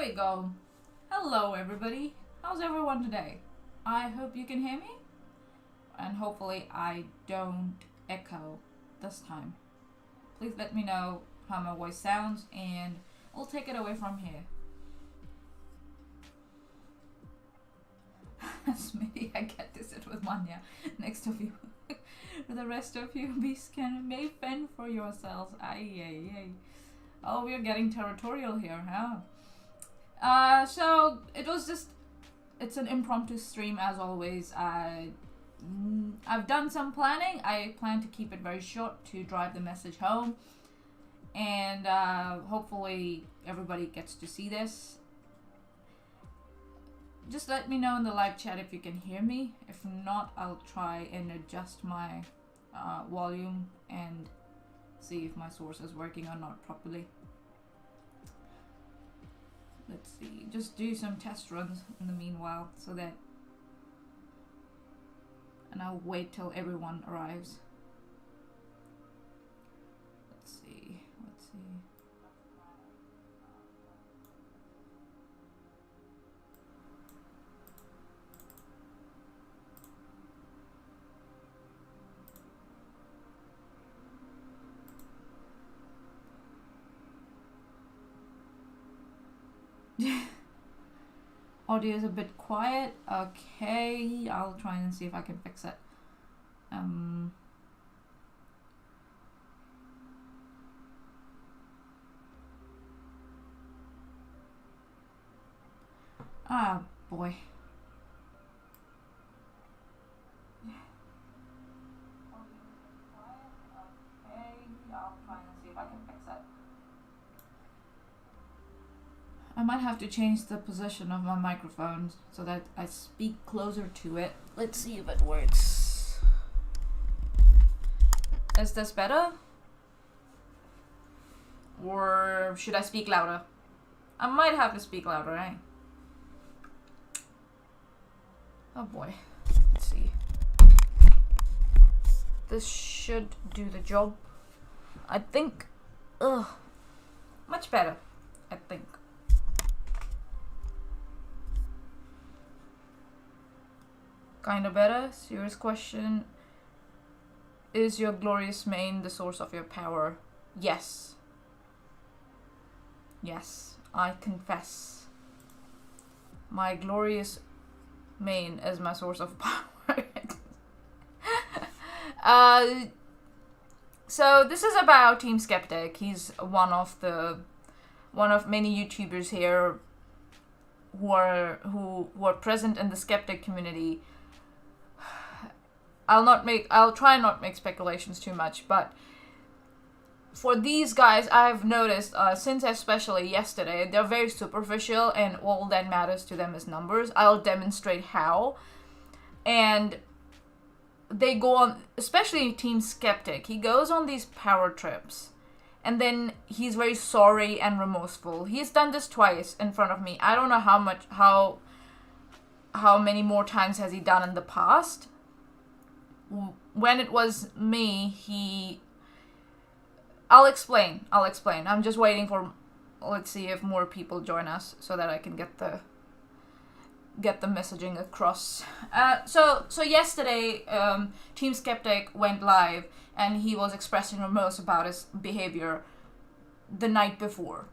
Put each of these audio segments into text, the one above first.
There we go. Hello everybody. How's everyone today? I hope you can hear me. And hopefully I don't echo this time. Please let me know how my voice sounds and I'll take it away from here. Maybe I get to sit with Manya next to you. The rest of you may fend for yourselves. Aye. Oh, we're getting territorial here, huh? So it's an impromptu stream as always. I've done some planning. I plan to keep it very short to drive the message home. And hopefully everybody gets to see this. Just let me know in the live chat if you can hear me. If not, I'll try and adjust my volume and see if my source is working or not properly. Let's see, just do some test runs in the meanwhile so that, and I'll wait till everyone arrives. Let's see. Audio is a bit quiet. Okay, I'll try and see if I can fix it. Ah, boy. I might have to change the position of my microphone so that I speak closer to it. Let's see if it works. Is this better? Or should I speak louder? I might have to speak louder, eh? Oh boy. Let's see. This should do the job. I think. Much better, I think. Kinda better. Serious question. Is your glorious mane the source of your power? Yes. Yes, I confess. My glorious mane is my source of power. So this is about Team Skeptic. He's one of many YouTubers here who are present in the Skeptic community. I'll try and not make speculations too much, but for these guys, I've noticed, since especially yesterday, they're very superficial and all that matters to them is numbers. I'll demonstrate how. And they go on, especially Team Skeptic, he goes on these power trips. And then he's very sorry and remorseful. He's done this twice in front of me. I don't know how many more times has he done in the past. When it was me, I'll explain. I'm just waiting for, let's see if more people join us so that I can get the messaging across. So yesterday, Team Skeptic went live and he was expressing remorse about his behavior the night before.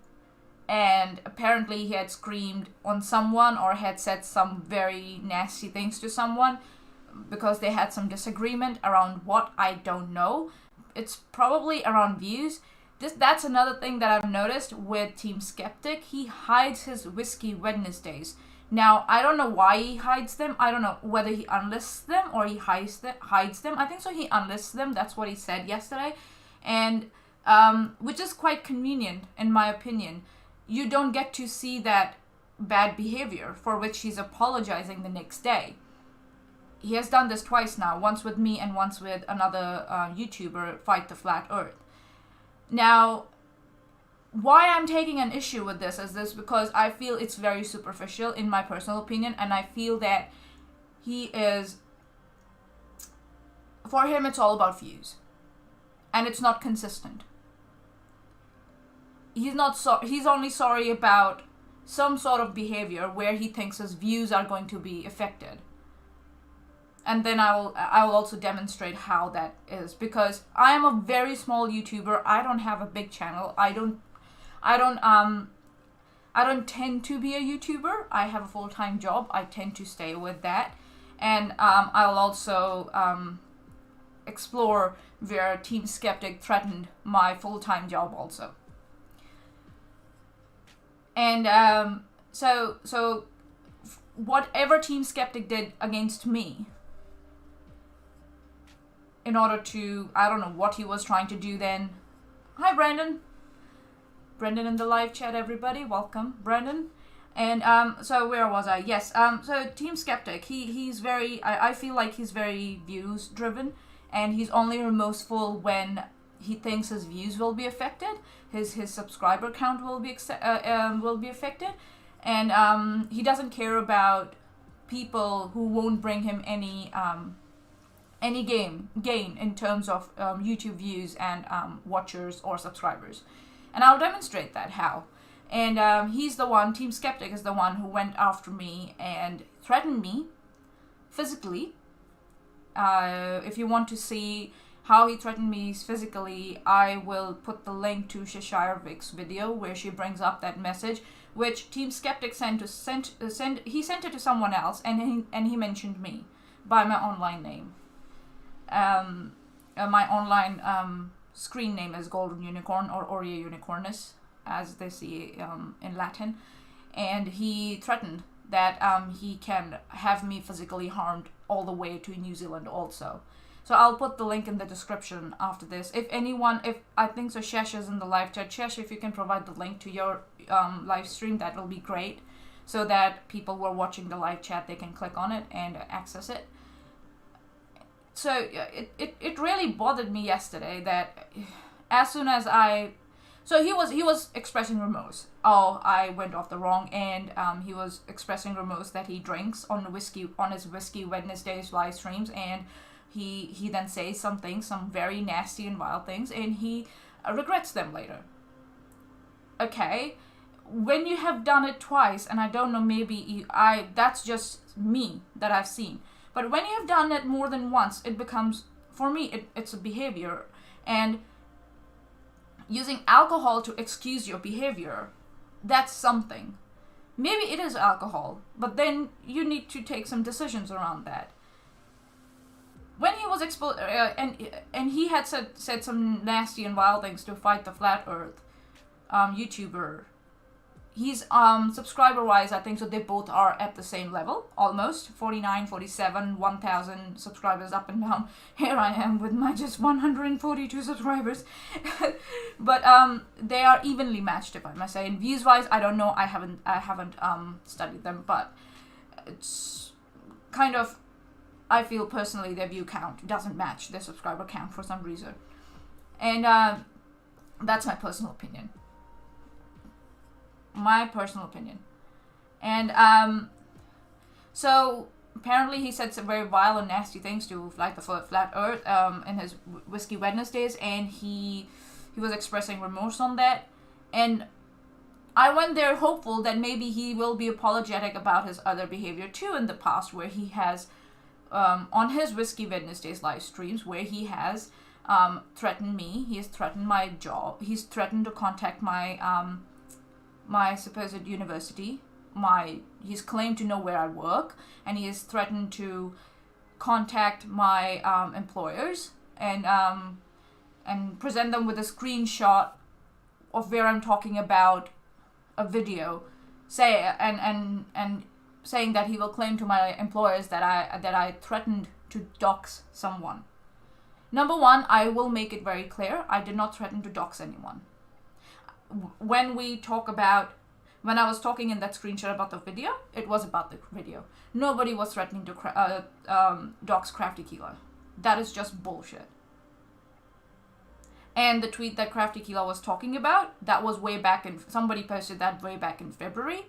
And apparently he had screamed on someone or had said some very nasty things to someone, because they had some disagreement around what, I don't know. It's probably around views. That's another thing that I've noticed with Team Skeptic. He hides his Whiskey Wednesdays. Now, I don't know why he hides them. I don't know whether he unlists them or he hides them. I think so he unlists them. That's what he said yesterday. And which is quite convenient in my opinion. You don't get to see that bad behavior for which he's apologizing the next day. He has done this twice now, once with me and once with another YouTuber, Fight the Flat Earth. Now, why I'm taking an issue with this is because I feel it's very superficial in my personal opinion, and I feel that for him it's all about views. And it's not consistent. He's only sorry about some sort of behavior where he thinks his views are going to be affected. And then I will also demonstrate how that is, because I am a very small YouTuber. I don't have a big channel. I don't tend to be a YouTuber. I have a full-time job. I tend to stay with that. And I'll also explore where Team Skeptic threatened my full-time job also. And so whatever Team Skeptic did against me, in order to, I don't know what he was trying to do then. Hi, Brandon. Brendan in the live chat, everybody. Welcome, Brendan. And so where was I? Yes. So Team Skeptic, he's very, I feel like he's very views driven, and he's only remorseful when he thinks his views will be affected, his subscriber count will be affected, and he doesn't care about people who won't bring him any gain in terms of YouTube views and watchers or subscribers. And I'll demonstrate that how. And he's the one, Team Skeptic is the one who went after me and threatened me physically. If you want to see how he threatened me physically, I will put the link to Cheshire Vic's video where she brings up that message, which Team Skeptic he sent it to someone else, and he mentioned me by my online name. My online screen name is Golden Unicorn, or Aurea Unicornis, as they see in Latin. And he threatened that he can have me physically harmed all the way to New Zealand also. So I'll put the link in the description after this. If I think so, Shesh is in the live chat. Shesh, if you can provide the link to your live stream, that will be great, so that people who are watching the live chat, they can click on it and access it. So it really bothered me yesterday that as soon as he was expressing remorse. Oh, I went off the wrong end. He was expressing remorse that he drinks on his Whiskey Wednesdays live streams, and he then says some very nasty and wild things, and he regrets them later. Okay, when you have done it twice, and I don't know, maybe that's just me that I've seen. But when you have done it more than once, it becomes, for me, it's a behavior. And using alcohol to excuse your behavior, that's something. Maybe it is alcohol, but then you need to take some decisions around that. When he was exposed, and he had said some nasty and wild things to Fight the Flat Earth YouTuber. He's subscriber wise, I think so they both are at the same level, almost 49, 47, 1,000 subscribers up and down. Here I am with my just 142 subscribers. But they are evenly matched, if I must say. And views wise, I don't know, I haven't studied them, but it's kind of, I feel personally their view count doesn't match their subscriber count for some reason. And that's my personal opinion. And so apparently he said some very vile and nasty things to Flight the Flat Earth in his Whiskey Wednesdays, and he was expressing remorse on that. And I went there hopeful that maybe he will be apologetic about his other behavior too in the past, where he has on his Whiskey Wednesdays live streams, where he has threatened me, he has threatened my job, he's threatened to contact my my supposed university, he's claimed to know where I work, and he has threatened to contact my employers and present them with a screenshot of where I'm talking about a video, and saying that he will claim to my employers that I threatened to dox someone. Number one, I will make it very clear, I did not threaten to dox anyone. When I was talking in that screenshot about the video, it was about the video. Nobody was threatening to dox Crafty Keela. That is just bullshit. And the tweet that Crafty Keela was talking about, that was somebody posted that way back in February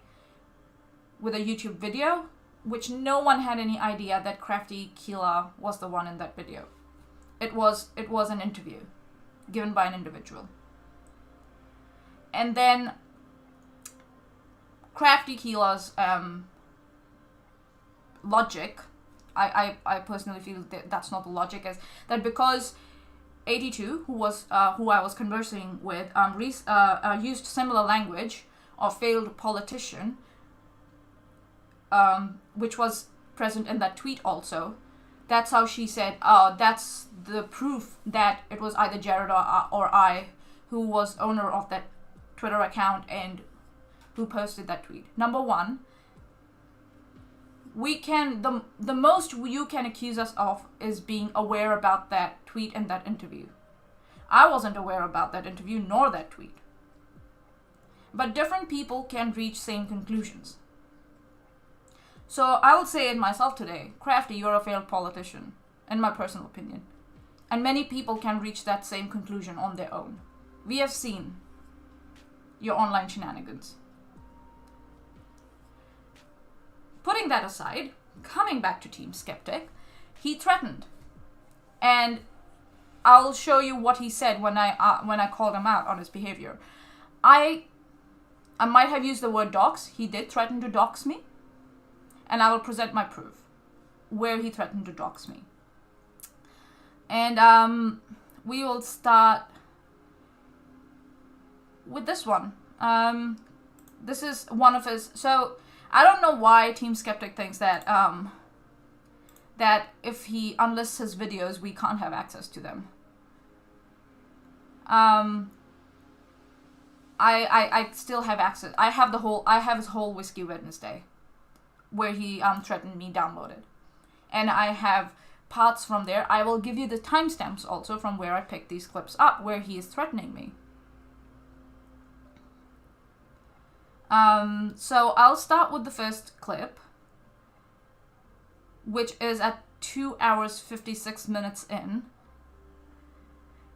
with a YouTube video, which no one had any idea that Crafty Keela was the one in that video. It was an interview given by an individual. And then Crafty Keela's logic, I personally feel that that's not the logic, is that because 82, who I was conversing with, used similar language of failed politician, which was present in that tweet also. That's how she said, that's the proof that it was either Jared or I who was owner of that Twitter account and who posted that tweet. Number one, we can, the most you can accuse us of is being aware about that tweet and that interview. I wasn't aware about that interview nor that tweet. But different people can reach same conclusions. So I will say it myself today, Crafty, you're a failed politician, in my personal opinion. And many people can reach that same conclusion on their own. We have seen your online shenanigans. Putting that aside, coming back to Team Skeptic, he threatened. And I'll show you what he said when I called him out on his behavior. I might have used the word dox. He did threaten to dox me. And I will present my proof where he threatened to dox me. And we will start with this one. This is one of his... So, I don't know why Team Skeptic thinks that that if he unlists his videos, we can't have access to them. I still have access. I have his whole Whiskey Wednesday, where he threatened me downloaded. And I have parts from there. I will give you the timestamps also from where I picked these clips up, where he is threatening me. So I'll start with the first clip, which is at 2 hours 56 minutes in.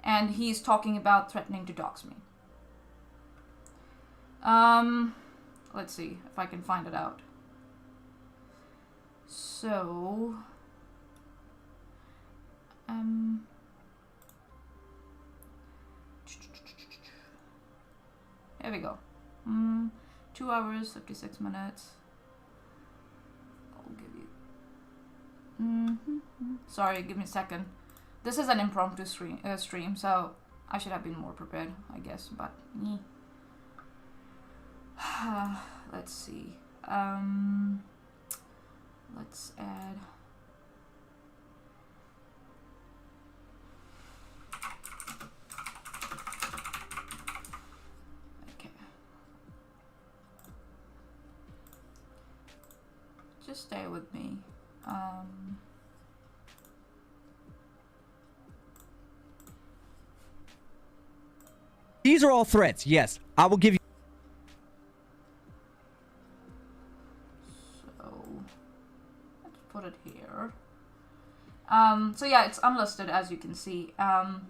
And he's talking about threatening to dox me. Let's see if I can find it out. So, here we go. 2 hours, 56 minutes. I'll give you... Sorry, give me a second. This is an impromptu stream, so I should have been more prepared, I guess, but... Let's see. Let's add... Okay. Just stay with me. These are all threats. Yes, I will give you... Put it here. So yeah, it's unlisted as you can see. I'll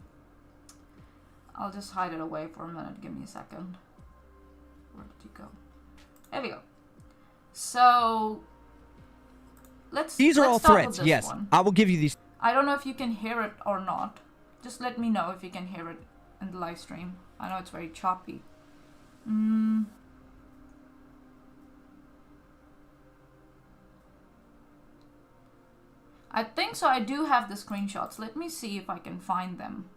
just hide it away for a minute. Give me a second. Where did you go? There we go. So These are all threats. Yes, one. I will give you these. I don't know if you can hear it or not. Just let me know if you can hear it in the live stream. I know it's very choppy. I think so. I do have the screenshots. Let me see if I can find them.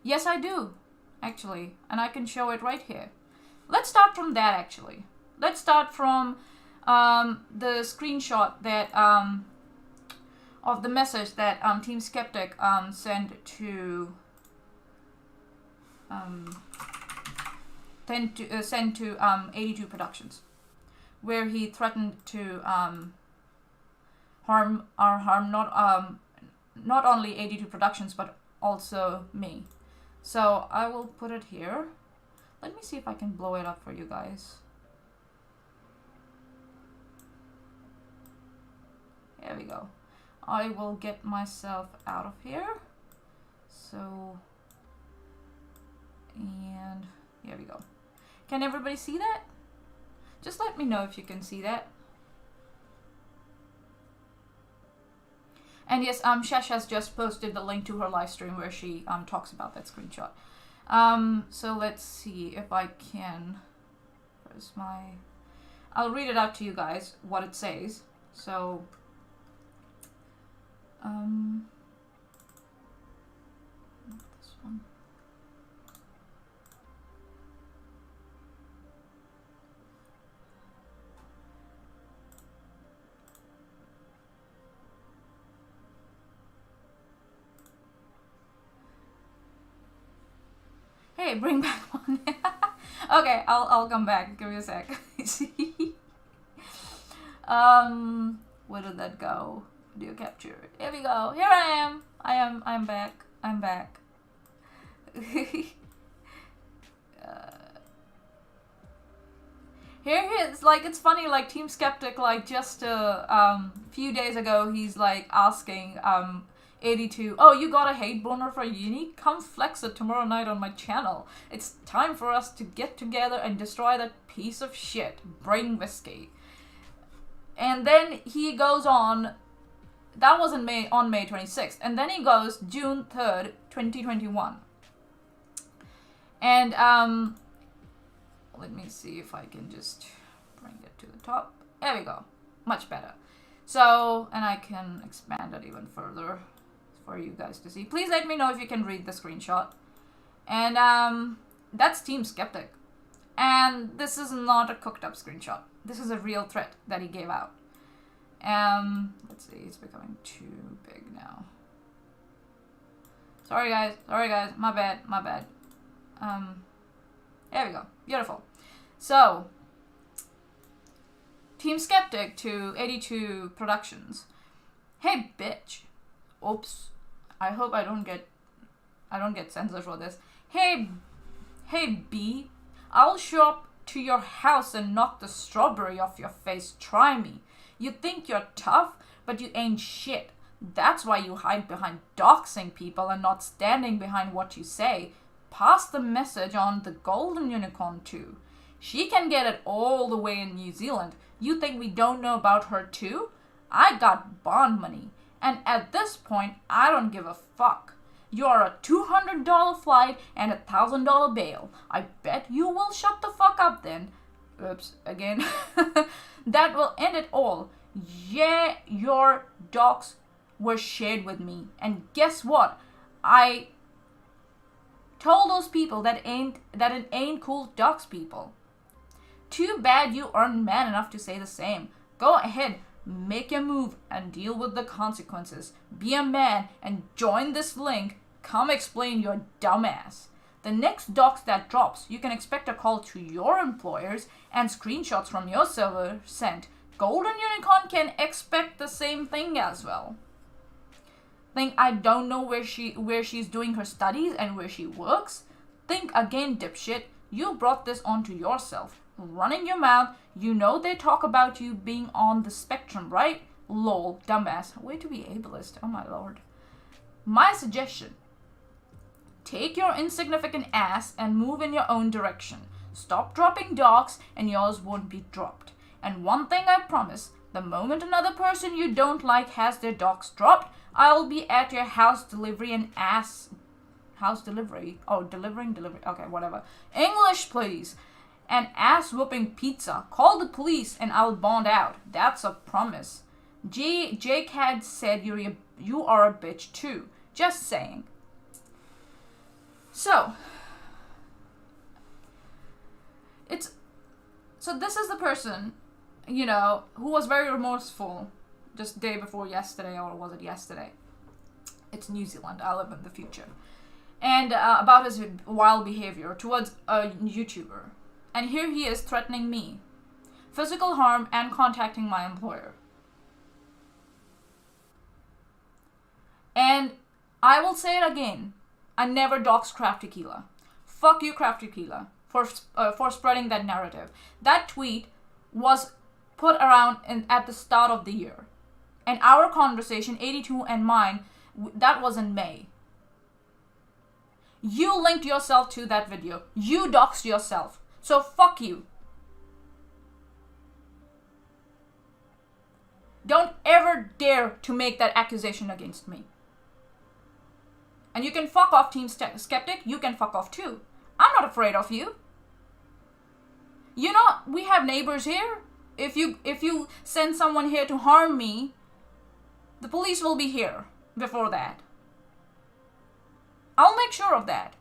Yes, I do, actually. And I can show it right here. Let's start from that, actually. Let's start from the screenshot that of the message that Team Skeptic sent to send to 82 Productions, where he threatened to harm not only 82 Productions but also me. So I will put it here. Let me see if I can blow it up for you guys. There we go. I will get myself out of here. So, and here we go. Can everybody see that? Just let me know if you can see that. And yes, Shesh has just posted the link to her live stream where she talks about that screenshot. So let's see if I can. Where's my I'll read it out to you guys, what it says. So, this one. Hey, bring back one. Okay, I'll come back. Give me a sec. Where did that go? Video capture. Here we go. Here I am. I'm back. I'm back. Here he is. Like, it's funny, like, Team Skeptic, like, just a few days ago, he's, like, asking, 82, oh, you got a hate boner for uni? Come flex it tomorrow night on my channel. It's time for us to get together and destroy that piece of shit. Bring whiskey. And then he goes on, that was on May 26th, and then he goes June 3rd, 2021. And, let me see if I can just bring it to the top. There we go. Much better. So, and I can expand it even further for you guys to see. Please let me know if you can read the screenshot. And that's Team Skeptic. And this is not a cooked up screenshot. This is a real threat that he gave out. Let's see, it's becoming too big now. Sorry guys, my bad. There we go, beautiful. So, Team Skeptic to 82 Productions. Hey bitch. Oops. I hope I don't get censored for this. Hey B. I'll show up to your house and knock the strawberry off your face. Try me. You think you're tough, but you ain't shit. That's why you hide behind doxing people and not standing behind what you say. Pass the message on the golden unicorn too. She can get it all the way in New Zealand. You think we don't know about her too? I got bond money. And at this point, I don't give a fuck. You're a $200 flight and a $1,000 bail. I bet you will shut the fuck up then. Oops, again. That will end it all. Yeah, your docs were shared with me. And guess what? I told those people that it ain't cool docs people. Too bad you aren't man enough to say the same. Go ahead. Make your move and deal with the consequences. Be a man and join this link. Come explain your dumbass. The next docs that drops, you can expect a call to your employers and screenshots from your server sent. Golden Unicorn can expect the same thing as well. Think I don't know where she's doing her studies and where she works? Think again, dipshit. You brought this onto yourself. Running your mouth, you know they talk about you being on the spectrum, right? Lol, dumbass. Way to be ableist, oh my lord. My suggestion. Take your insignificant ass and move in your own direction. Stop dropping docs and yours won't be dropped. And one thing I promise, the moment another person you don't like has their docs dropped, I'll be at your house delivery and house delivery. Oh, delivering. Okay, whatever. English, please. And ass whooping pizza. Call the police and I'll bond out. That's a promise. Jake had said you are a bitch too. Just saying. So this is the person, you know, who was very remorseful just day before yesterday, or was it yesterday? It's New Zealand. I live in the future. And about his wild behavior towards a YouTuber. And here he is threatening me. Physical harm and contacting my employer. And I will say it again. I never doxed Craft Tequila. Fuck you, Craft Tequila, for spreading that narrative. That tweet was put around at the start of the year. And our conversation, 82 and mine, that was in May. You linked yourself to that video. You doxed yourself. So fuck you. Don't ever dare to make that accusation against me. And you can fuck off, Team Skeptic. You can fuck off too. I'm not afraid of you. You know, we have neighbors here. you send someone here to harm me, the police will be here before that. I'll make sure of that.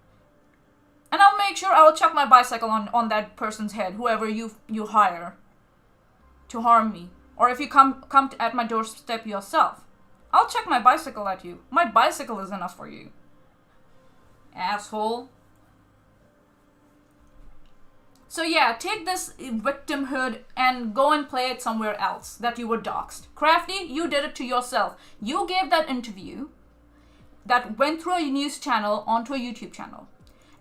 And I'll make sure I'll chuck my bicycle on that person's head, whoever you hire to harm me. Or if you come at my doorstep yourself, I'll chuck my bicycle at you. My bicycle is enough for you. Asshole. So yeah, take this victimhood and go and play it somewhere else that you were doxxed. Crafty, you did it to yourself. You gave that interview that went through a news channel onto a YouTube channel.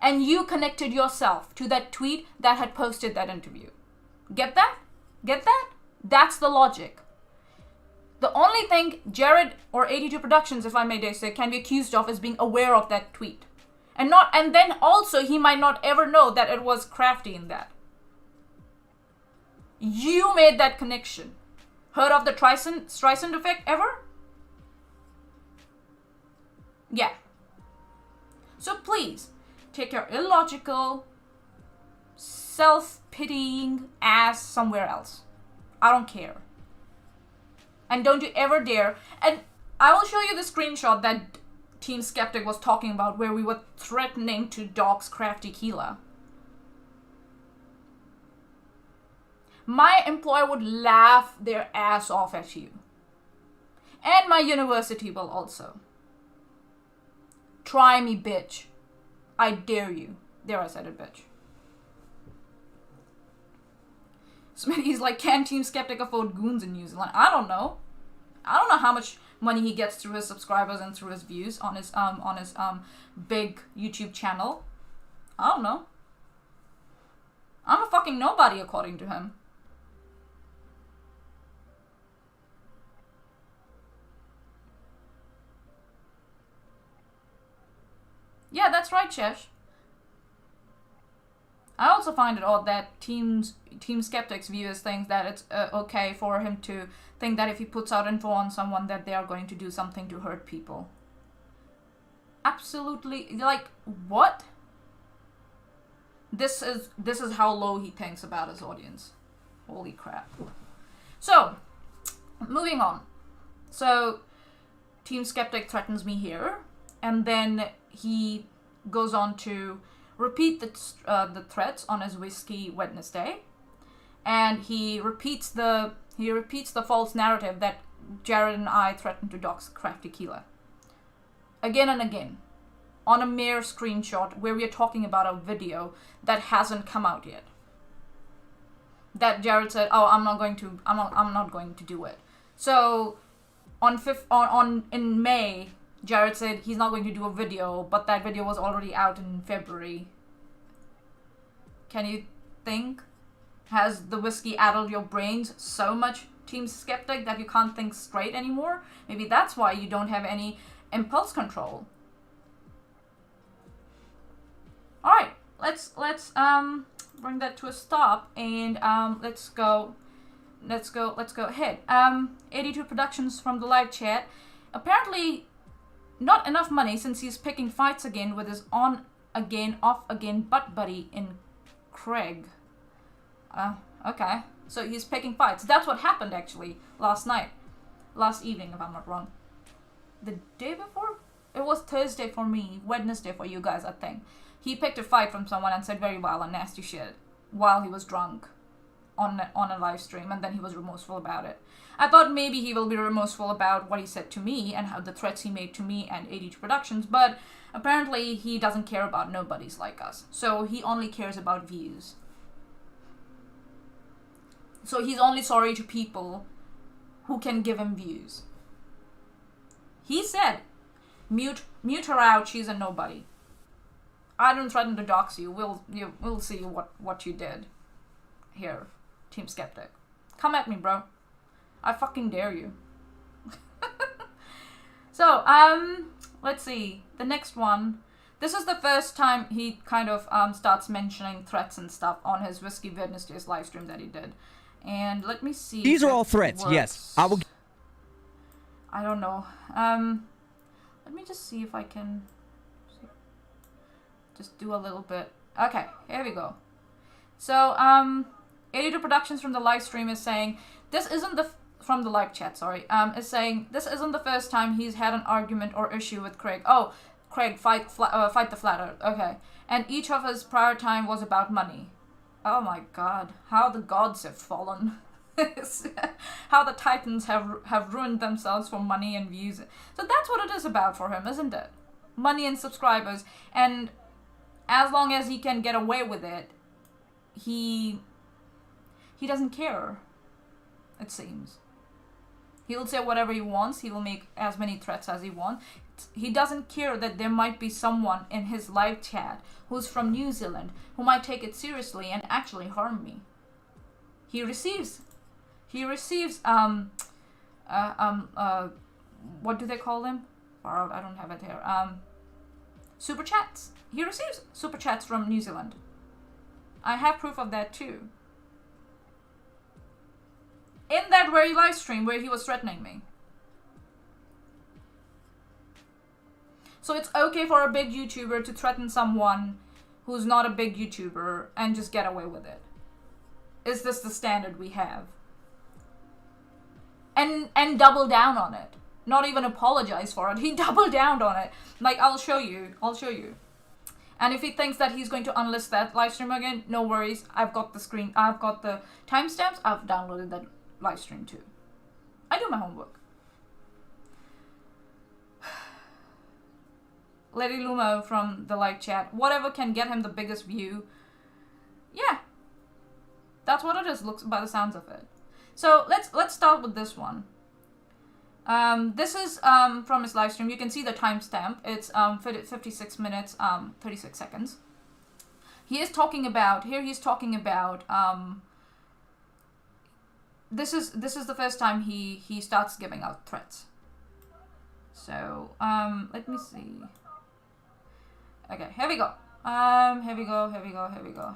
And you connected yourself to that tweet that had posted that interview. Get that? Get that? That's the logic. The only thing Jared or 82 Productions, if I may say, can be accused of is being aware of that tweet. And then also he might not ever know that it was Crafty in that. You made that connection. Heard of the Streisand effect ever? Yeah. So please, take your illogical, self-pitying ass somewhere else. I don't care. And don't you ever dare. And I will show you the screenshot that Team Skeptic was talking about where we were threatening to dox Crafty Keela. My employer would laugh their ass off at you. And my university will also. Try me, bitch. I dare you. There, I said it, bitch. Smitty's like, can Team Skeptic afford goons in New Zealand? I don't know. I don't know how much money he gets through his subscribers and through his views on his big YouTube channel. I don't know. I'm a fucking nobody according to him. Yeah, that's right, Chesh. I also find it odd that Team Skeptic's viewers think that it's okay for him to think that if he puts out info on someone that they are going to do something to hurt people. Absolutely, like, what? This is how low he thinks about his audience. Holy crap. So, moving on. So, Team Skeptic threatens me here, and then he goes on to repeat the threats on his Whiskey Wednesday, and he repeats the false narrative that Jared and I threatened to dox Crafty Keela again and again on a mere screenshot where we are talking about a video that hasn't come out yet. That Jared said, "Oh, I'm not going to do it." So in May, Jared said he's not going to do a video, but that video was already out in February. Can you think? Has the whiskey addled your brains so much, Team Skeptic, that you can't think straight anymore? Maybe that's why you don't have any impulse control. Alright, let's bring that to a stop, and let's go ahead. 82 Productions from the live chat. Apparently not enough money since he's picking fights again with his on again, off again butt buddy in Craig. Okay. So he's picking fights. That's what happened actually last evening, if I'm not wrong. The day before? It was Thursday for me, Wednesday for you guys, I think. He picked a fight from someone and said very wild and nasty shit while he was drunk on a live stream, and then he was remorseful about it. I thought maybe he will be remorseful about what he said to me and how the threats he made to me and 82 Productions, but apparently he doesn't care about nobodies like us. So he only cares about views. So he's only sorry to people who can give him views. He said, mute her out, she's a nobody. I don't threaten to dox you. We'll see what you did here, Team Skeptic. Come at me, bro. I fucking dare you. So, let's see. The next one. This is the first time he kind of starts mentioning threats and stuff on his Whiskey Wednesdays live stream that he did. And let me see. These are all threats, works. yes. I don't know. Let me just see if I can just do a little bit. Okay, here we go. So, 82 Productions from the live stream is saying, this isn't the... From the live chat, sorry. Is saying, this isn't the first time he's had an argument or issue with Craig. Oh, Craig, fight the Flat Earth. Okay. And each of his prior time was about money. Oh my god. How the gods have fallen. How the titans have ruined themselves for money and views. So that's what it is about for him, isn't it? Money and subscribers. And as long as he can get away with it, he doesn't care, it seems. He'll say whatever he wants. He will make as many threats as he wants. He doesn't care that there might be someone in his live chat who's from New Zealand who might take it seriously and actually harm me. He receives what do they call them? I don't have it here. Super chats. He receives super chats from New Zealand. I have proof of that too. In that very live stream where he was threatening me. So it's okay for a big YouTuber to threaten someone who's not a big YouTuber and just get away with it. Is this the standard we have? And double down on it. Not even apologize for it. He doubled down on it. Like, I'll show you. And if he thinks that he's going to unlist that live stream again, no worries. I've got the screen. I've got the timestamps. I've downloaded that live stream too. I do my homework. Lady Lumo from the live chat. Whatever can get him the biggest view. Yeah. That's what it is, looks by the sounds of it. So let's start with this one. This is from his live stream. You can see the timestamp. It's 56 minutes 36 seconds. He's talking about this is the first time he starts giving out threats. So let me see. Okay, here we go. Here we go.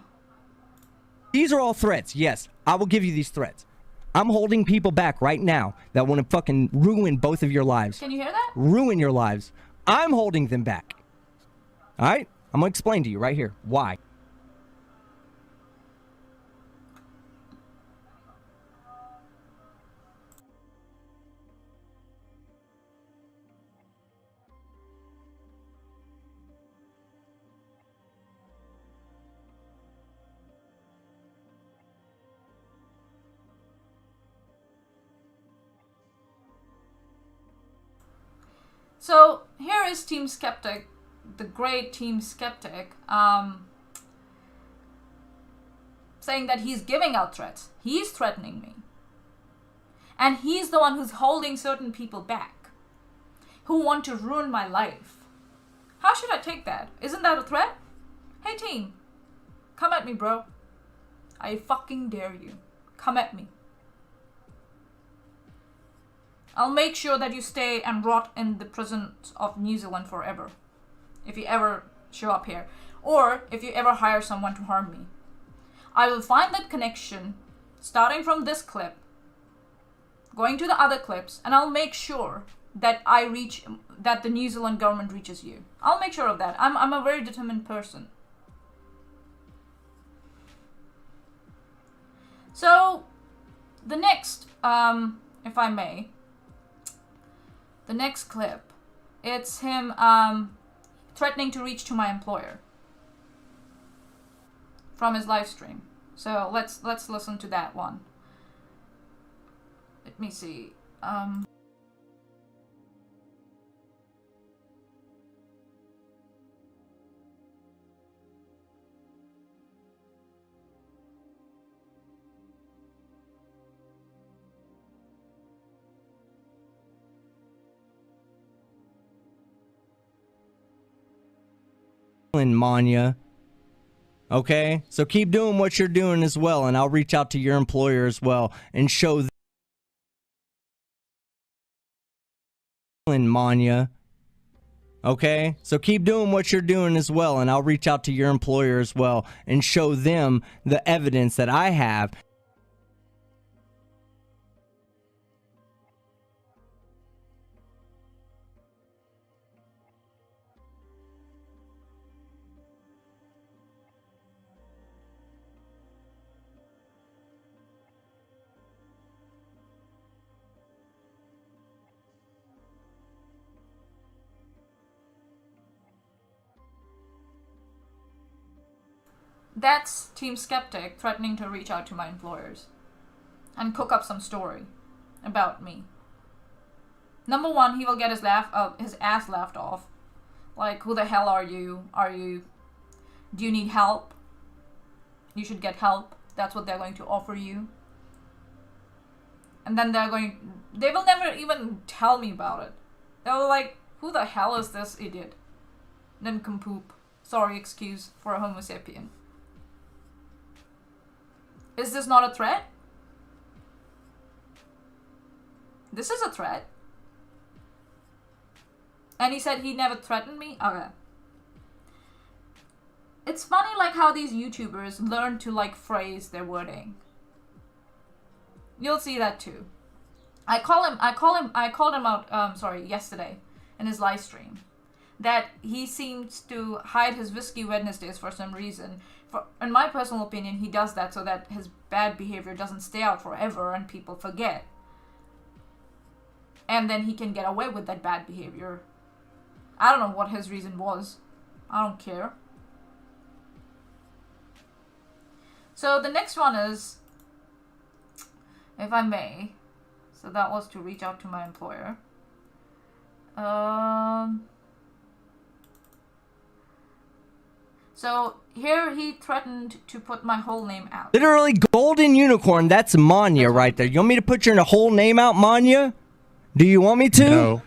These are all threats. Yes, I will give you these threats. I'm holding people back right now that want to fucking ruin both of your lives. Can you hear that? Ruin your lives. I'm holding them back. All right? I'm going to explain to you right here why. So here is Team Skeptic, the great Team Skeptic, saying that he's giving out threats. He's threatening me. And he's the one who's holding certain people back who want to ruin my life. How should I take that? Isn't that a threat? Hey team, come at me, bro. I fucking dare you. Come at me. I'll make sure that you stay and rot in the prisons of New Zealand forever. If you ever show up here. Or if you ever hire someone to harm me. I will find that connection, starting from this clip, going to the other clips, and I'll make sure that that the New Zealand government reaches you. I'll make sure of that. I'm a very determined person. So, the next, if I may, the next clip, it's him threatening to reach to my employer from his live stream. So let's listen to that one. Let me see. Manya. Okay? So keep doing what you're doing as well, and I'll reach out to your employer as well and show them Manya. Okay? So keep doing what you're doing as well, and I'll reach out to your employer as well and show them the evidence that I have. That's Team Skeptic threatening to reach out to my employers and cook up some story about me. Number one, he will get his ass laughed off. Like, who the hell are you? Do you need help? You should get help. That's what they're going to offer you. And then they will never even tell me about it. They'll like, who the hell is this idiot? Nincompoop. Sorry, excuse for a Homo sapien. Is this not a threat? This is a threat. And he said he never threatened me? Okay. It's funny like how these YouTubers learn to like phrase their wording. You'll see that too. I called him out yesterday in his live stream that he seems to hide his Whiskey Wednesdays for some reason. In my personal opinion, he does that so that his bad behavior doesn't stay out forever and people forget. And then he can get away with that bad behavior. I don't know what his reason was. I don't care. So the next one is, if I may, so that was to reach out to my employer. So here he threatened to put my whole name out. Literally golden unicorn. That's Manya right there. You want me to put your whole name out, Manya? Do you want me to?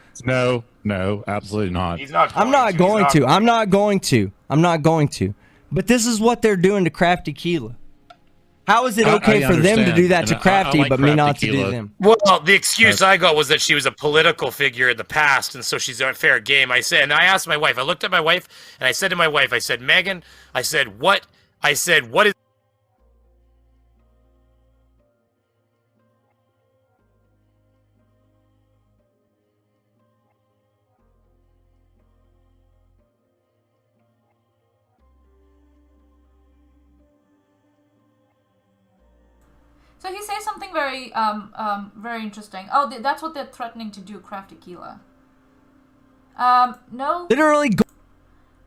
No, absolutely not. He's not. I'm not going to. But this is what they're doing to Crafty Keela. How is it okay for them to do that to Crafty, but me not to do them? Well, the excuse I got was that she was a political figure in the past, and so she's a fair game. I asked my wife. I looked at my wife, and I said to my wife, I said, Megan, what is... So he says something very interesting. Oh, that's what they're threatening to do, Crafty Keela. No. Literally.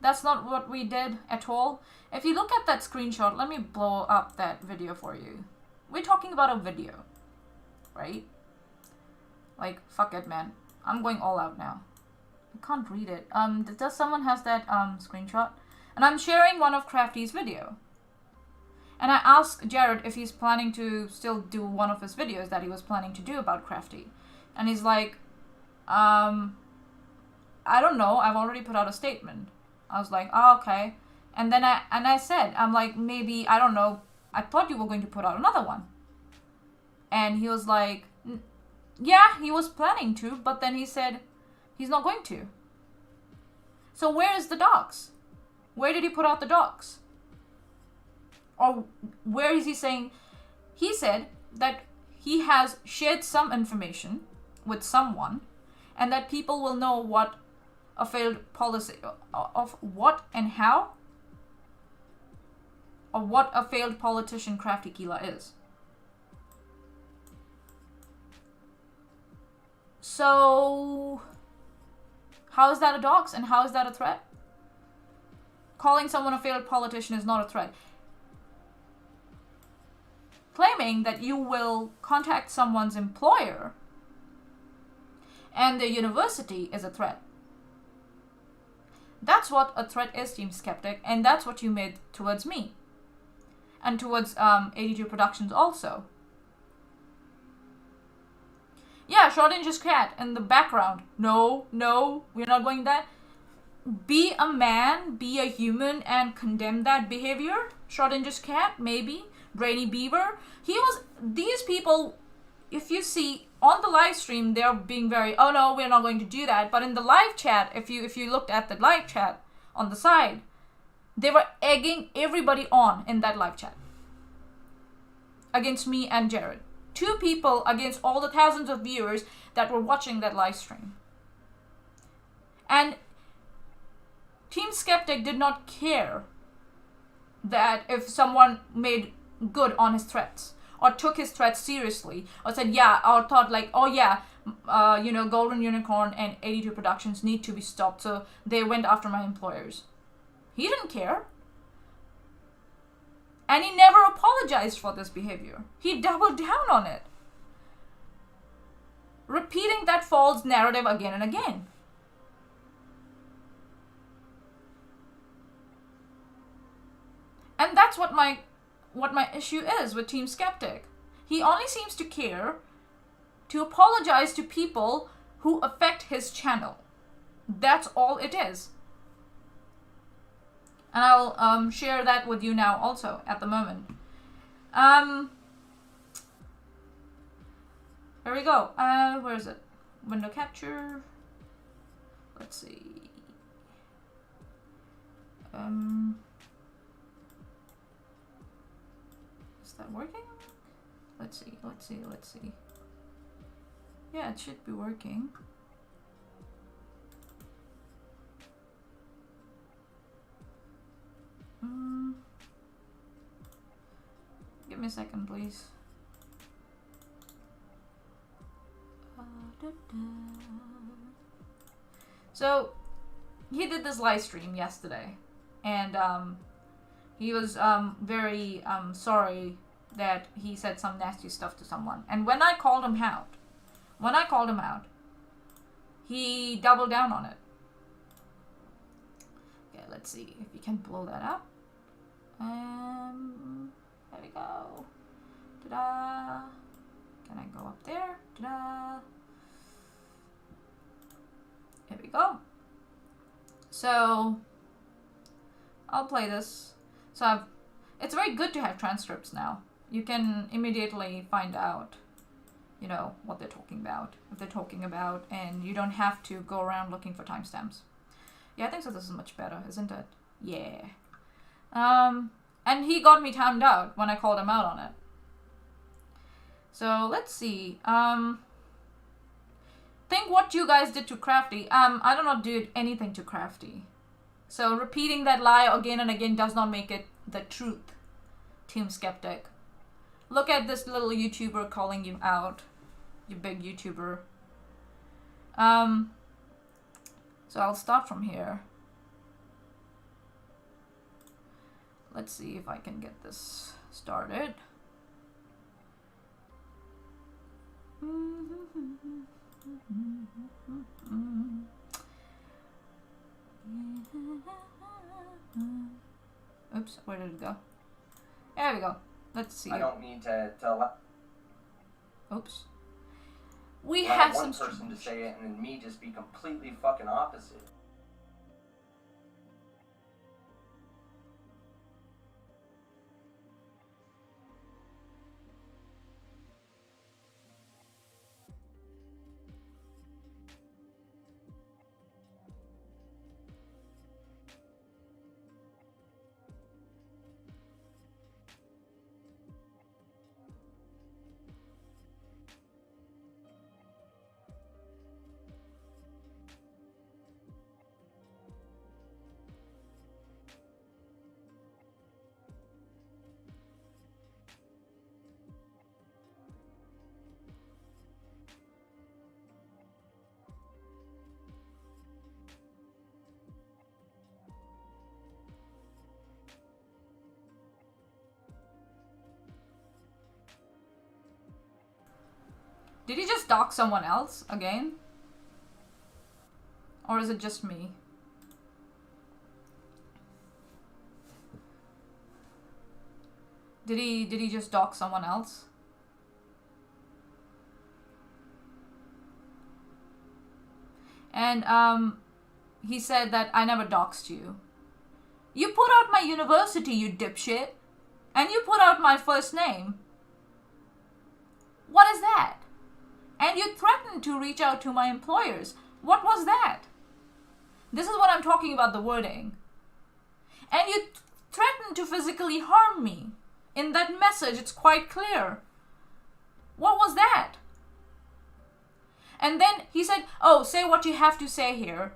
That's not what we did at all. If you look at that screenshot, let me blow up that video for you. We're talking about a video, right? Like, fuck it, man. I'm going all out now. I can't read it. Does someone has that screenshot? And I'm sharing one of Crafty's video. And I asked Jared if he's planning to still do one of his videos that he was planning to do about Crafty. And he's like, I don't know, I've already put out a statement. I was like, oh, okay. And then I said, I'm like, maybe, I don't know, I thought you were going to put out another one. And he was like, yeah, he was planning to, but then he said he's not going to. So where is the docs? Where did he put out the docs? Or where is he saying? He said that he has shared some information with someone and that people will know what a failed policy of what and how, or what a failed politician Crafty Keela is. So how is that a dox and how is that a threat? Calling someone a failed politician is not a threat. Claiming that you will contact someone's employer and the university is a threat. That's what a threat is, Team Skeptic, and that's what you made towards me. And towards 82 Productions also. Yeah, Schrodinger's cat in the background. No, we're not going that. Be a man, be a human, and condemn that behavior. Schrodinger's cat, maybe. Brainy Beaver. These people, if you see on the live stream, they're being very, oh no, we're not going to do that. But in the live chat, if you looked at the live chat on the side, they were egging everybody on in that live chat. Against me and Jared. 2 people against all the thousands of viewers that were watching that live stream. And Team Skeptic did not care that if someone made good on his threats or took his threats seriously or said or thought like, oh yeah, Golden Unicorn and 82 Productions need to be stopped, so they went after my employers. He didn't care. And he never apologized for this behavior. He doubled down on it, repeating that false narrative again and again. And that's what my issue is with Team Skeptic. He only seems to care to apologize to people who affect his channel. That's all it is. And I'll share that with you now also at the moment. There we go. Where is it? Window capture. Let's see. Is that working? Let's see. Yeah, it should be working. Give me a second, please. So, he did this live stream yesterday, and he was very sorry that he said some nasty stuff to someone. And when I called him out, he doubled down on it. Okay, let's see if we can blow that up. There we go. Ta-da! Can I go up there? Ta-da! Here we go. So I'll play this. So it's very good to have transcripts now. You can immediately find out, you know, what they're talking about, if they're talking about, and you don't have to go around looking for timestamps. Yeah, I think so. This is much better, isn't it? Yeah. And he got me timed out when I called him out on it. So let's see. Think what you guys did to Crafty. I do not do anything to Crafty. So repeating that lie again and again does not make it the truth, Team Skeptic. Look at this little YouTuber calling you out, you big YouTuber. So I'll start from here. Let's see if I can get this started. Oops, where did it go? There we go. Let's see. I don't need to Oops. We have one some person to say it and then me just be completely fucking opposite. Did he just dox someone else again? Or is it just me? Did he just dox someone else? And he said that I never doxed you. You put out my university, you dipshit. And you put out my first name. What is that? And you threatened to reach out to my employers. What was that? This is what I'm talking about, the wording. And you threatened to physically harm me. In that message, it's quite clear. What was that? And then he said, oh, say what you have to say here.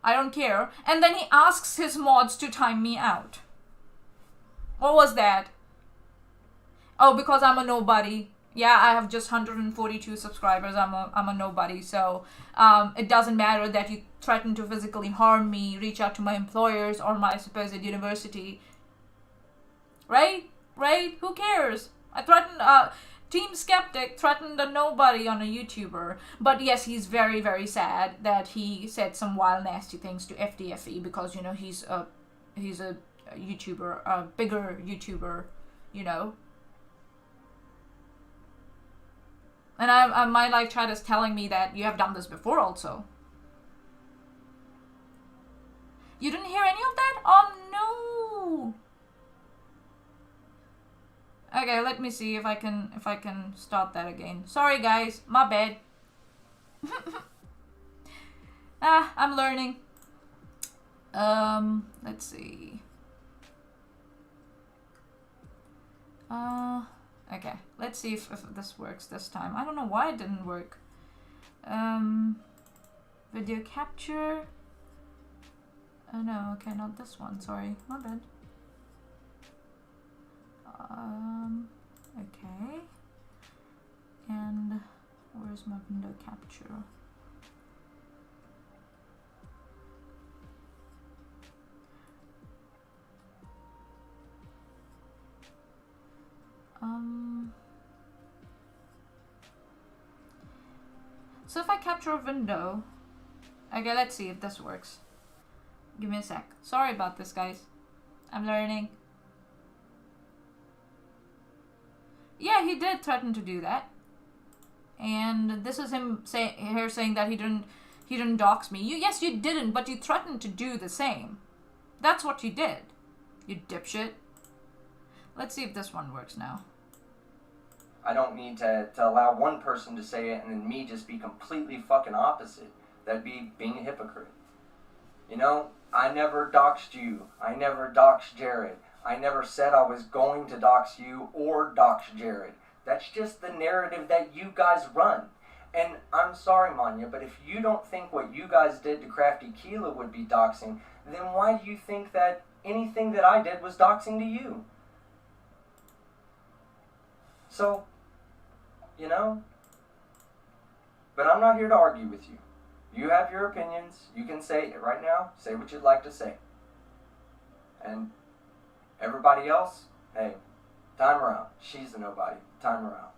I don't care. And then he asks his mods to time me out. What was that? Oh, because I'm a nobody. Yeah, I have just 142 subscribers. I'm a nobody. So it doesn't matter that you threaten to physically harm me, reach out to my employers or my supposed university. right? Right? Who cares? I threatened, Team Skeptic threatened a nobody on a YouTuber. But yes, he's very, very sad that he said some wild, nasty things to FDFE because, you know, he's a YouTuber, a bigger YouTuber, you know. And my like chat is telling me that you have done this before also. You didn't hear any of that? Oh no. Okay, let me see if I can start that again. Sorry guys, my bad. I'm learning. Let's see. Okay, let's see if this works this time. I don't know why it didn't work. Video capture. Oh no, okay, not this one, sorry, my bad. Okay. And where's my window capture? So if I capture a window, okay, let's see if this works. Give me a sec. Sorry about this, guys. I'm learning. Yeah, he did threaten to do that. And this is him saying that he didn't dox me. Yes, you didn't, but you threatened to do the same. That's what you did. You dipshit. Let's see if this one works now. I don't need to allow one person to say it and then me just be completely fucking opposite. That'd be being a hypocrite. You know, I never doxed you. I never doxed Jared. I never said I was going to dox you or dox Jared. That's just the narrative that you guys run. And I'm sorry, Manya, but if you don't think what you guys did to Crafty Keela would be doxing, then why do you think that anything that I did was doxing to you? So, you know, but I'm not here to argue with you. You have your opinions. You can say it right now. Say what you'd like to say. And everybody else, hey, time her out. She's a nobody. Time her out.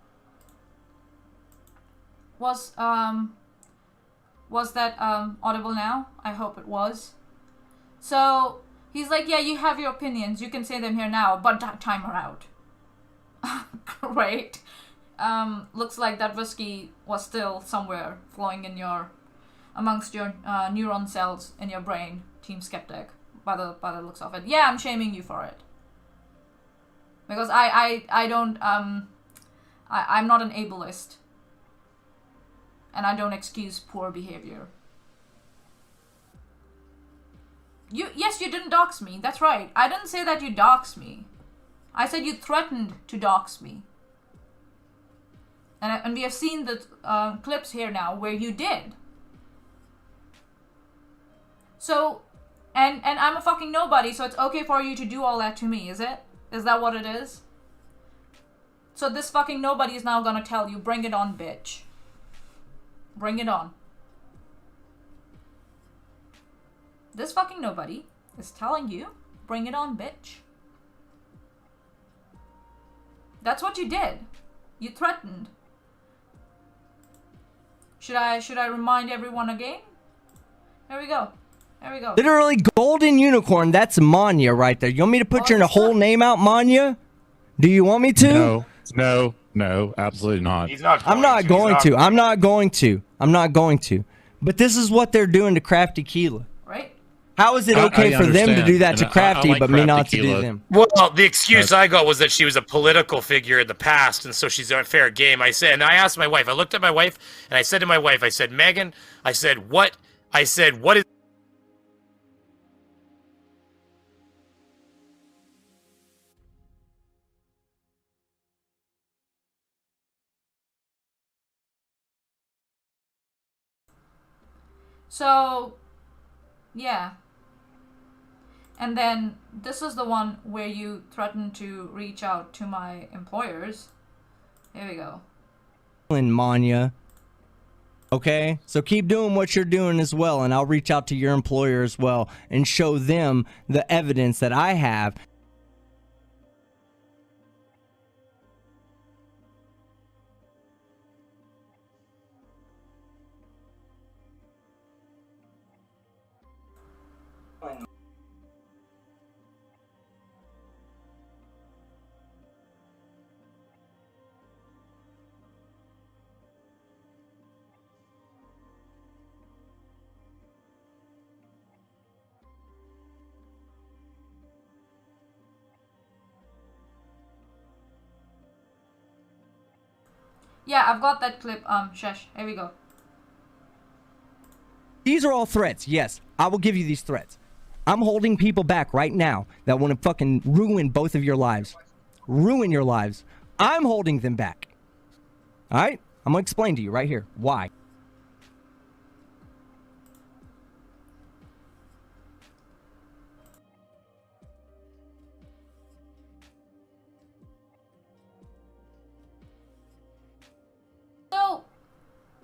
Was that audible now? I hope it was. So he's like, yeah, you have your opinions. You can say them here now, but time her out. Great. Looks like that whiskey was still somewhere flowing in amongst your neuron cells in your brain, Team Skeptic, by the looks of it. Yeah, I'm shaming you for it. Because I don't, I'm not an ableist. And I don't excuse poor behavior. Yes, you didn't dox me. That's right. I didn't say that you doxed me. I said you threatened to dox me. And we have seen the clips here now where you did. So, and I'm a fucking nobody, so it's okay for you to do all that to me, is it? Is that what it is? So this fucking nobody is now gonna tell you, bring it on, bitch. Bring it on. This fucking nobody is telling you, bring it on, bitch. That's what you did. You threatened. Should I remind everyone again? There we go. There we go. Literally golden unicorn. That's Manya right there. You want me to put your whole name out, Manya? Do you want me to? No, absolutely not. He's not. I'm not going to. I'm not going to. I'm not going to. But this is what they're doing to Crafty Keela. Right? How is it okay for them to do that to Crafty, like but me Crafty not to Keela. do them? Well, the excuse I got was that she was a political figure in the past, and so she's on fair game. I asked my wife. I looked at my wife, and I said to my wife, I said, Megan, what is... So, yeah. And then this is the one where you threaten to reach out to my employers. Here we go. Manya. Okay? So keep doing what you're doing as well, and I'll reach out to your employer as well and show them the evidence that I have. Yeah, I've got that clip. Shush. Here we go. These are all threats. Yes, I will give you these threats. I'm holding people back right now that want to fucking ruin both of your lives. Ruin your lives. I'm holding them back. All right? I'm going to explain to you right here why. So,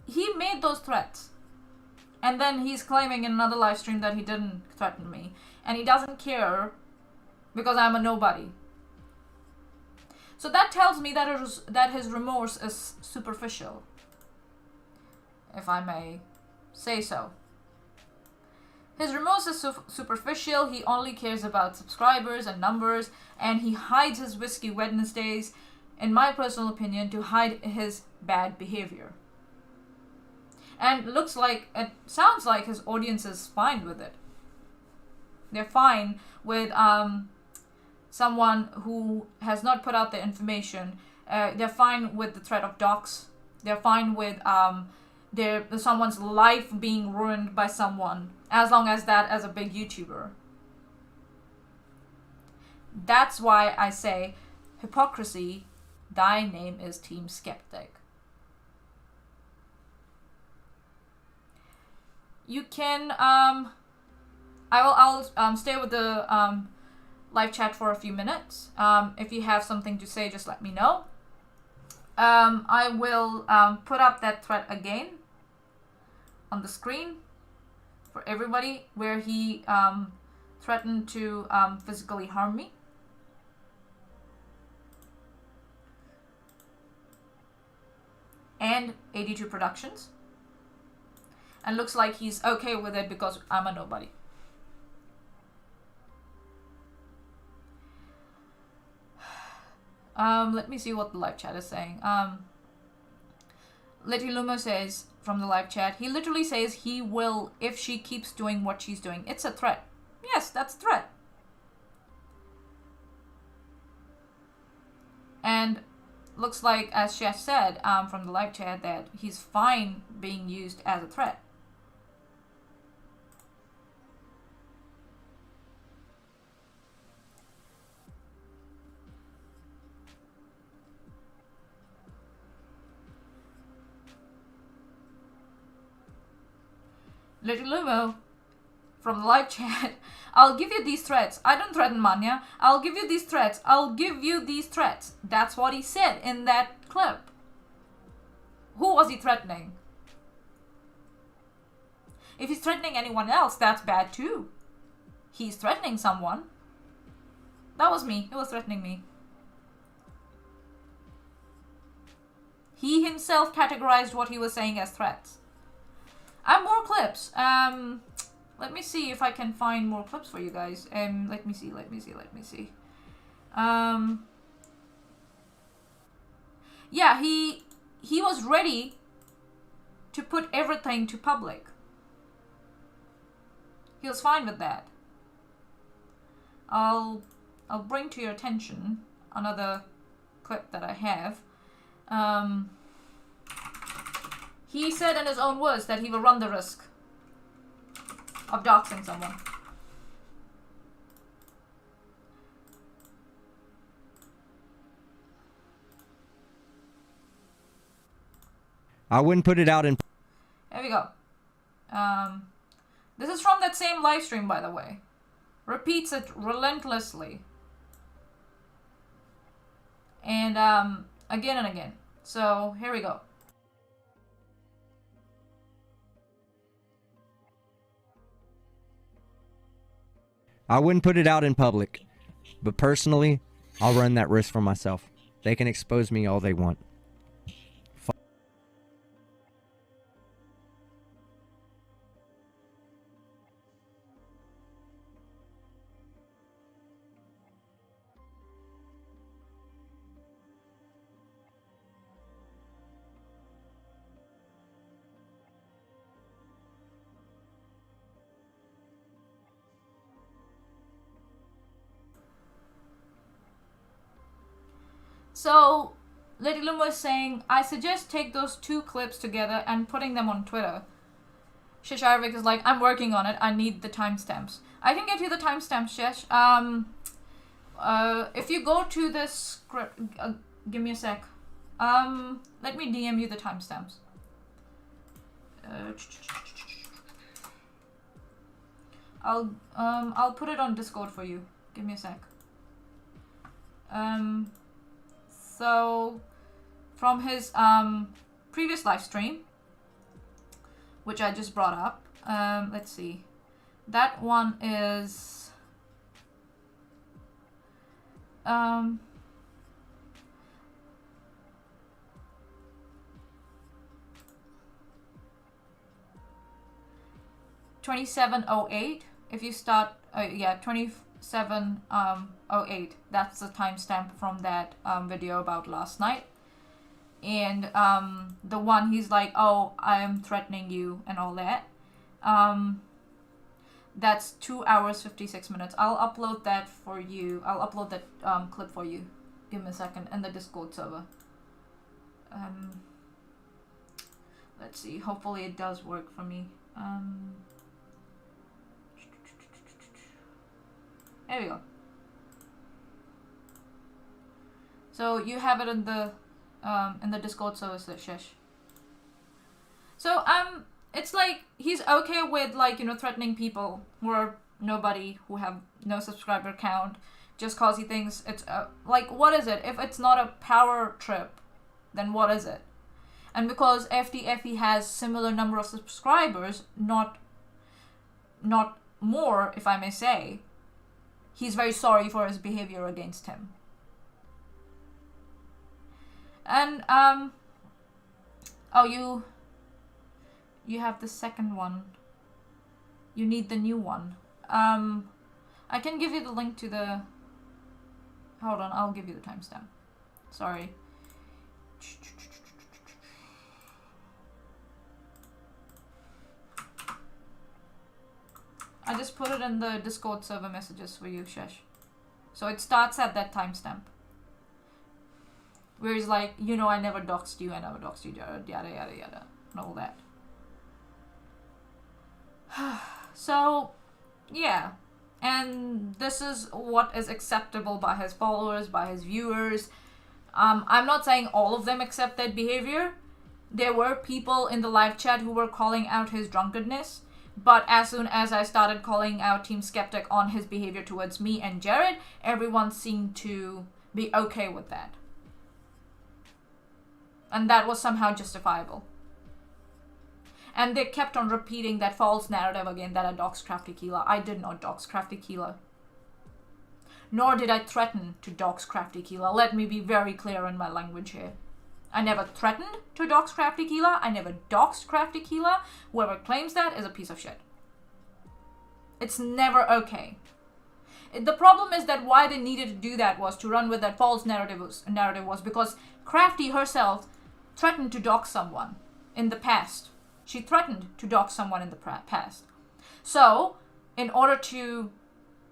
he made those threats. And then he's claiming in another live stream that he didn't threaten me. And he doesn't care because I'm a nobody. So that tells me that his remorse is superficial, if I may say so. His remorse is superficial. He only cares about subscribers and numbers, and he hides his Whiskey Wednesdays, in my personal opinion, to hide his bad behavior. And it sounds like his audience is fine with it. They're fine with someone who has not put out their information. They're fine with the threat of dox. They're fine with someone's life being ruined by someone, as long as that as a big YouTuber. That's why I say, Hypocrisy, thy name is Team Skeptic. You can, I'll stay with the live chat for a few minutes. If you have something to say, just let me know. I will put up that threat again on the screen for everybody, where he threatened to physically harm me. And 82 Productions. And looks like he's okay with it because I'm a nobody. Let me see what the live chat is saying. Letty Lumo says from the live chat, he literally says he will if she keeps doing what she's doing. It's a threat. Yes, that's a threat. And looks like, as Chef said from the live chat, that he's fine being used as a threat. Little Lumo from the live chat, I'll give you these threats. I don't threaten Manya. I'll give you these threats. I'll give you these threats. That's what he said in that clip. Who was he threatening? If he's threatening anyone else, that's bad too. He's threatening someone. That was me. He was threatening me. He himself categorized what he was saying as threats. I have more clips. Let me see if I can find more clips for you guys. Let me see. Yeah, he was ready to put everything to public. He was fine with that. I'll bring to your attention another clip that I have. He said in his own words that he will run the risk of doxing someone. I wouldn't put it out in... There we go. This is from that same live stream, by the way. Repeats it relentlessly. And again and again. So here we go. I wouldn't put it out in public, but personally, I'll run that risk for myself. They can expose me all they want. So, Lady Luma is saying, I suggest take those 2 clips together and putting them on Twitter. Shish Arvik is like, I'm working on it. I need the timestamps. I can get you the timestamps, Shish. If you go to the script, give me a sec. Let me DM you the timestamps. I'll put it on Discord for you. Give me a sec. So from his previous live stream, which I just brought up, let's see. That one is 27:08. If you start, 27:08. That's the timestamp from that video about last night. And the one he's like, oh, I'm threatening you and all that. That's 2 hours 56 minutes. I'll upload that for you. I'll upload that clip for you. Give me a second in the Discord server. Let's see. Hopefully it does work for me. There we go. So you have it in the Discord server, Shish. So it's like he's okay with, like, you know, threatening people who are nobody, who have no subscriber count, just cause he thinks it's like, what is it? If it's not a power trip, then what is it? And because FDFE has similar number of subscribers, not more, if I may say, he's very sorry for his behavior against him. And oh, you have the second one. You need the new one. I can give you the link to the... Hold on, I'll give you the timestamp. Sorry. I just put it in the Discord server messages for you, Shesh. So it starts at that timestamp. Where he's like, you know, I never doxed you, Jared, yada, yada, yada, and all that. So, yeah. And this is what is acceptable by his followers, by his viewers. I'm not saying all of them accept that behavior. There were people in the live chat who were calling out his drunkenness. But as soon as I started calling out Team Skeptic on his behavior towards me and Jared, everyone seemed to be okay with that. And that was somehow justifiable. And they kept on repeating that false narrative again that I doxed Crafty Keela. I did not dox Crafty Keela. Nor did I threaten to dox Crafty Keela. Let me be very clear in my language here. I never threatened to dox Crafty Keela. I never doxed Crafty Keela. Whoever claims that is a piece of shit. It's never okay. The problem is that why they needed to do that was to run with that false narrative was because Crafty herself threatened to dox someone in the past. She threatened to dox someone in the past. So, in order to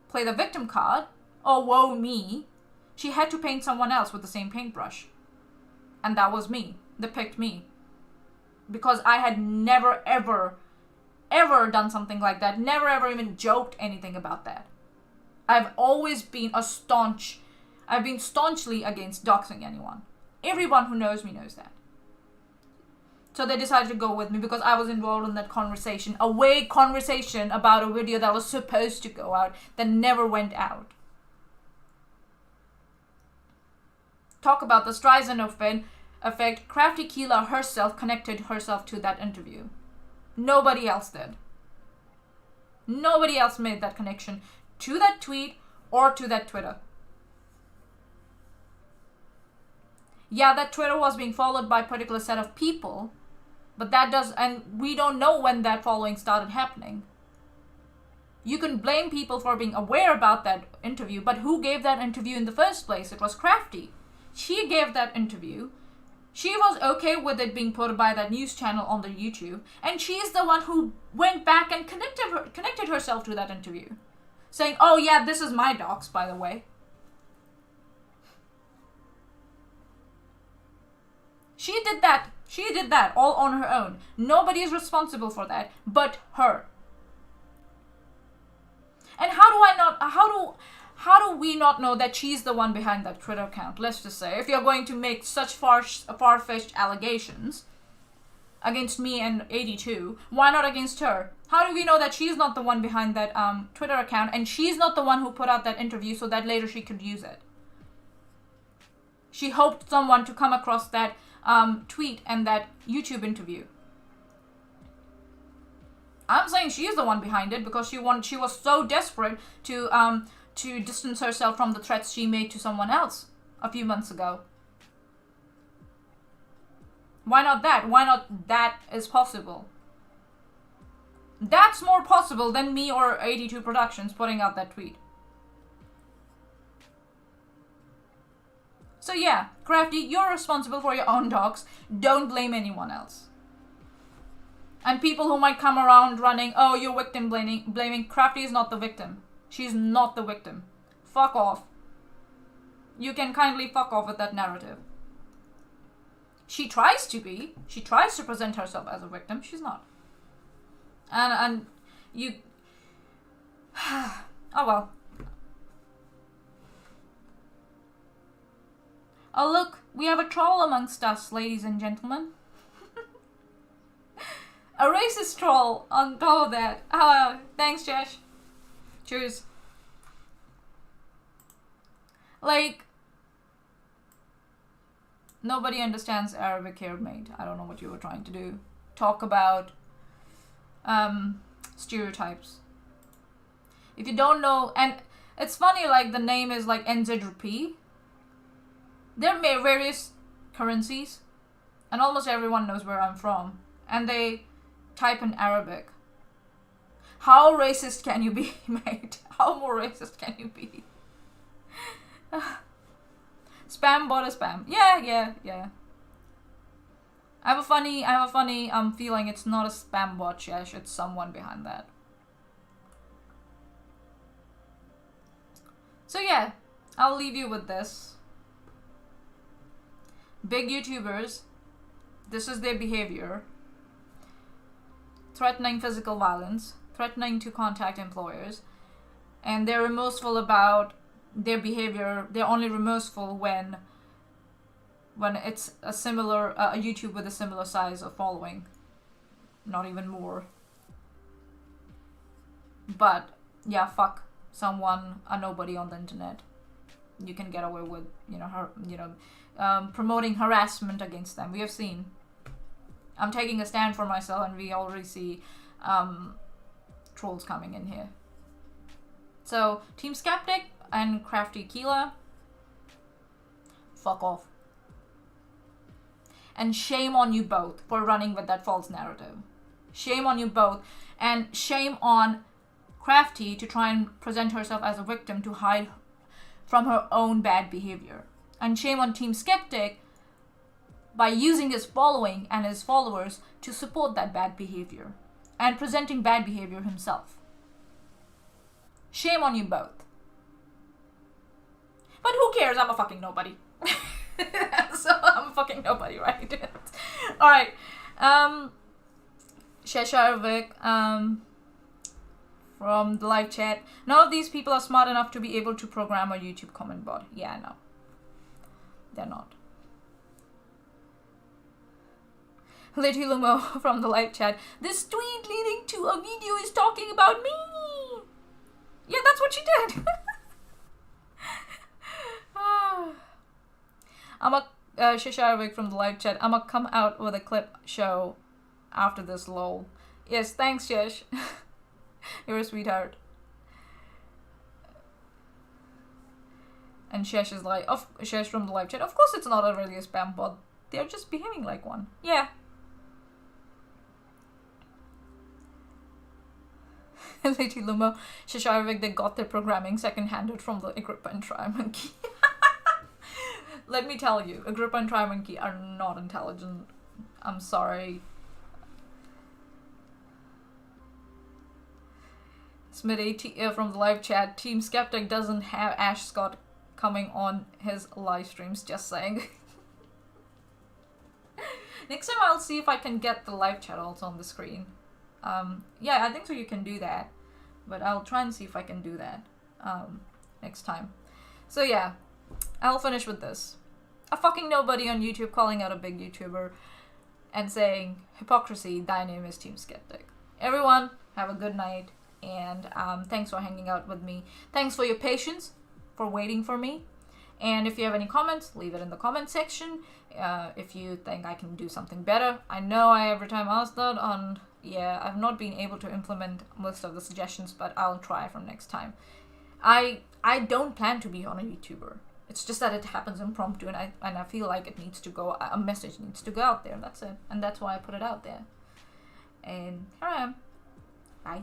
play the victim card, oh woe me, she had to paint someone else with the same paintbrush. And that was me. They picked me. Because I had never, ever, ever done something like that. Never, ever even joked anything about that. I've always been I've been staunchly against doxing anyone. Everyone who knows me knows that. So they decided to go with me because I was involved in that conversation. A vague conversation about a video that was supposed to go out that never went out. Talk about the Streisand effect. Crafty Keela herself connected herself to that interview. Nobody else did. Nobody else made that connection to that tweet or to that Twitter. Yeah, that Twitter was being followed by a particular set of people, but and we don't know when that following started happening. You can blame people for being aware about that interview, but who gave that interview in the first place? It was Crafty. She gave that interview. She was okay with it being put by that news channel on the YouTube, and she's the one who went back and connected herself to that interview, saying, "Oh yeah, this is my docs, by the way." She did that. She did that all on her own. Nobody is responsible for that but her. And how do we not know that she's the one behind that Twitter account? Let's just say, if you're going to make such far-fetched allegations against me and 82, why not against her? How do we know that she's not the one behind that Twitter account, and she's not the one who put out that interview so that later she could use it? She hoped someone to come across that tweet and that YouTube interview. I'm saying she's the one behind it because she was so desperate to distance herself from the threats she made to someone else a few months ago. Why not that? Why not that is possible? That's more possible than me or 82 Productions putting out that tweet. So yeah, Crafty, you're responsible for your own dogs. Don't blame anyone else. And people who might come around running, oh, you're victim blaming. Crafty is not the victim. She's not the victim. Fuck off. You can kindly fuck off with that narrative. She tries to be. She tries to present herself as a victim. She's not. And you... oh well. Oh look, we have a troll amongst us, ladies and gentlemen. A racist troll on top of that. Thanks, Josh. Cheers. Like, nobody understands Arabic here, mate. I don't know what you were trying to do. Talk about stereotypes. If you don't know, and it's funny, like the name is like NZRP. There are various currencies, and almost everyone knows where I'm from, and they type in Arabic. How racist can you be, mate? How more racist can you be? Spam bot is spam. Yeah. I have a funny feeling it's not a spam bot, Shesh. It's someone behind that. So yeah, I'll leave you with this. Big YouTubers, this is their behavior. Threatening physical violence, threatening to contact employers, and they're remorseful about their behavior. They're only remorseful when it's a similar a YouTube with a similar size of following, not even more. But yeah, fuck someone, a nobody on the internet. You can get away with promoting harassment against them. We have seen. I'm taking a stand for myself, and we already see trolls coming in here. So, Team Skeptic and Crafty Keela, fuck off. And shame on you both for running with that false narrative. Shame on you both. And shame on Crafty to try and present herself as a victim to hide from her own bad behavior. And shame on Team Skeptic by using his following and his followers to support that bad behavior and presenting bad behavior himself. Shame on you both. But who cares? I'm a fucking nobody. So I'm a fucking nobody, right? Alright. Cheshire from the live chat. None of these people are smart enough to be able to program a YouTube comment bot. Yeah, no. They're not. Lady Lumo from the live chat. This tweet leading to a video is talking about me. Yeah, that's what she did. I'm a Shishirvik from the live chat. I'm gonna come out with a clip show after this lol. Yes, thanks, Shish. You're a sweetheart. And Shesh is like, Shesh from the live chat. Of course, it's not really a spam bot. They're just behaving like one. Yeah. Lady Lumo, Shishirvik, they got their programming second-handed from the Agrippa and Try Monkey. Let me tell you, Agrippa and Try Monkey are not intelligent. I'm sorry. Smitty from the live chat, Team Skeptic doesn't have Ash Scott coming on his live streams, just saying. Next time I'll see if I can get the live chat also on the screen. Yeah, I think so you can do that. But I'll try and see if I can do that next time. So yeah, I'll finish with this. A fucking nobody on YouTube calling out a big YouTuber and saying, hypocrisy, thy name is Team Skeptic. Everyone, have a good night, and thanks for hanging out with me. Thanks for your patience, for waiting for me. And if you have any comments, leave it in the comment section. If you think I can do something better. I know I every time ask that on... Yeah, I've not been able to implement most of the suggestions, but I'll try from next time. I don't plan to be on a YouTuber. It's just that it happens impromptu, and I feel like it needs to go, a message needs to go out there, and that's it. And that's why I put it out there. And here I am. Bye.